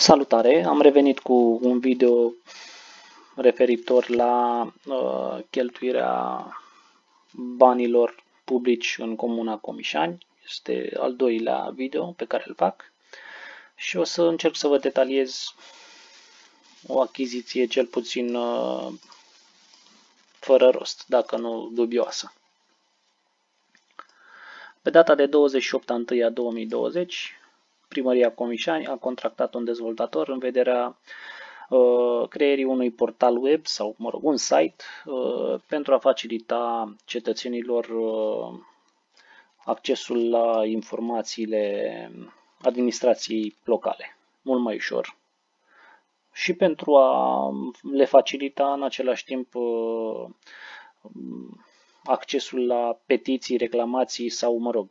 Salutare! Am revenit cu un video referitor la cheltuirea banilor publici în Comuna Comișani. Este al doilea video pe care îl fac și o să încerc să vă detaliez o achiziție cel puțin fără rost, dacă nu dubioasă. Pe data de 28/1/2020, Primăria Comișani a contractat un dezvoltator în vederea creierii unui portal web sau, un site pentru a facilita cetățenilor accesul la informațiile administrației locale, mult mai ușor. Și pentru a le facilita în același timp accesul la petiții, reclamații sau,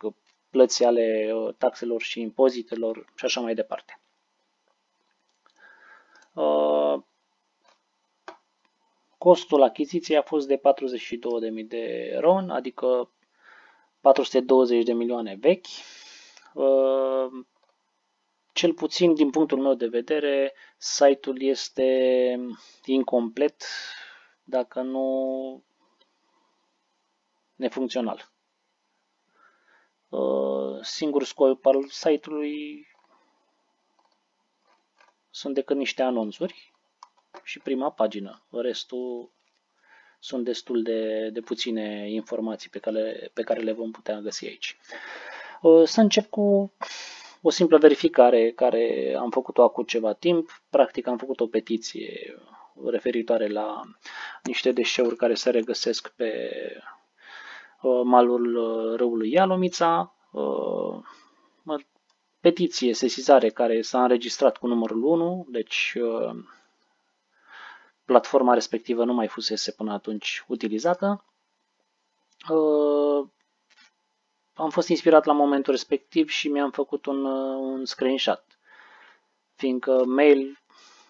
plăți ale taxelor și impozitelor și așa mai departe. Costul achiziției a fost de 42.000 de RON, adică 420 de milioane vechi. Cel puțin din punctul meu de vedere, site-ul este incomplet, dacă nu nefuncțional. Singurul scop al site-ului sunt decât niște anunțuri și prima pagină. Restul sunt destul de puține informații pe care le vom putea găsi aici. Să încep cu o simplă verificare care am făcut-o acum ceva timp. Practic am făcut o petiție referitoare la niște deșeuri care se regăsesc pe malul râului Ialomița. Petiție, sesizare care s-a înregistrat cu numărul 1, deci platforma respectivă nu mai fusese până atunci utilizată. Am fost inspirat la momentul respectiv și mi-am făcut un screenshot, fiindcă mail,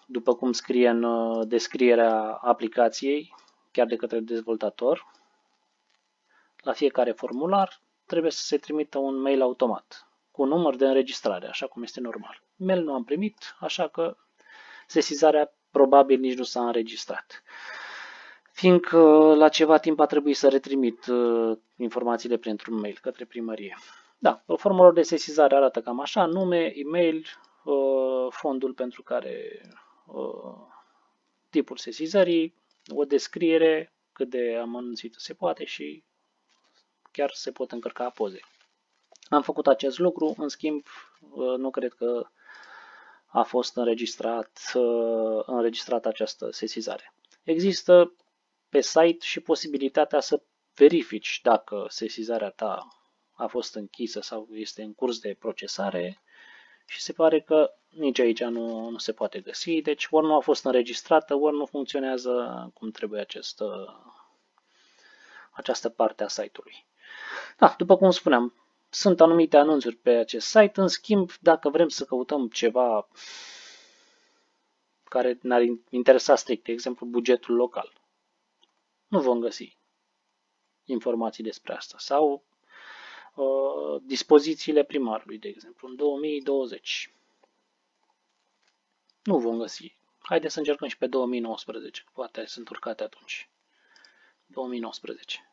după cum scrie în descrierea aplicației, chiar de către dezvoltator, la fiecare formular trebuie să se trimită un mail automat cu un număr de înregistrare, așa cum este normal. Mail nu am primit, așa că sesizarea probabil nici nu s-a înregistrat. Fiindcă la ceva timp a trebuit să retrimit informațiile printr-un mail către primărie. Da, formularul de sesizare arată cam așa: nume, e-mail, fondul pentru care, tipul sesizării, o descriere cât de amănunțită se poate și chiar se pot încărca poze. Am făcut acest lucru, în schimb nu cred că a fost înregistrată această sesizare. Există pe site și posibilitatea să verifici dacă sesizarea ta a fost închisă sau este în curs de procesare și se pare că nici aici nu se poate găsi, deci ori nu a fost înregistrată, ori nu funcționează cum trebuie această parte a site-ului. Da, după cum spuneam, sunt anumite anunțuri pe acest site, în schimb, dacă vrem să căutăm ceva care ne-ar interesa strict, de exemplu bugetul local, nu vom găsi informații despre asta. Sau dispozițiile primarului, de exemplu, în 2020. Nu vom găsi. Haideți să încercăm și pe 2019, poate sunt urcate atunci. 2019.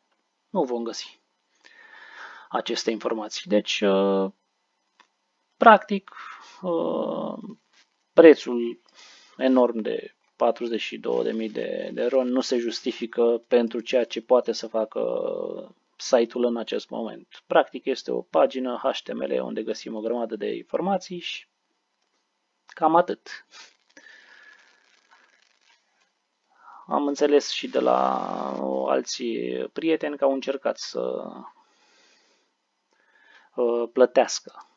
Nu vom găsi aceste informații. Deci, practic, prețul enorm de 42.000 de RON nu se justifică pentru ceea ce poate să facă site-ul în acest moment. Practic este o pagină HTML unde găsim o grămadă de informații și cam atât. Am înțeles și de la alții prieteni că au încercat să plătească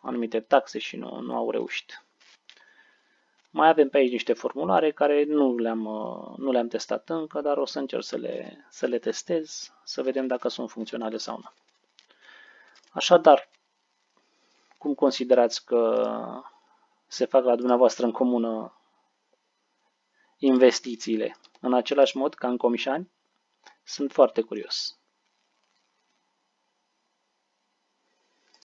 anumite taxe și nu au reușit. Mai avem pe aici niște formulare care nu le-am testat încă, dar o să încerc să le testez, să vedem dacă sunt funcționale sau nu. Așadar, cum considerați că se fac la dumneavoastră în comună investițiile? În același mod ca în Comișani? Sunt foarte curios.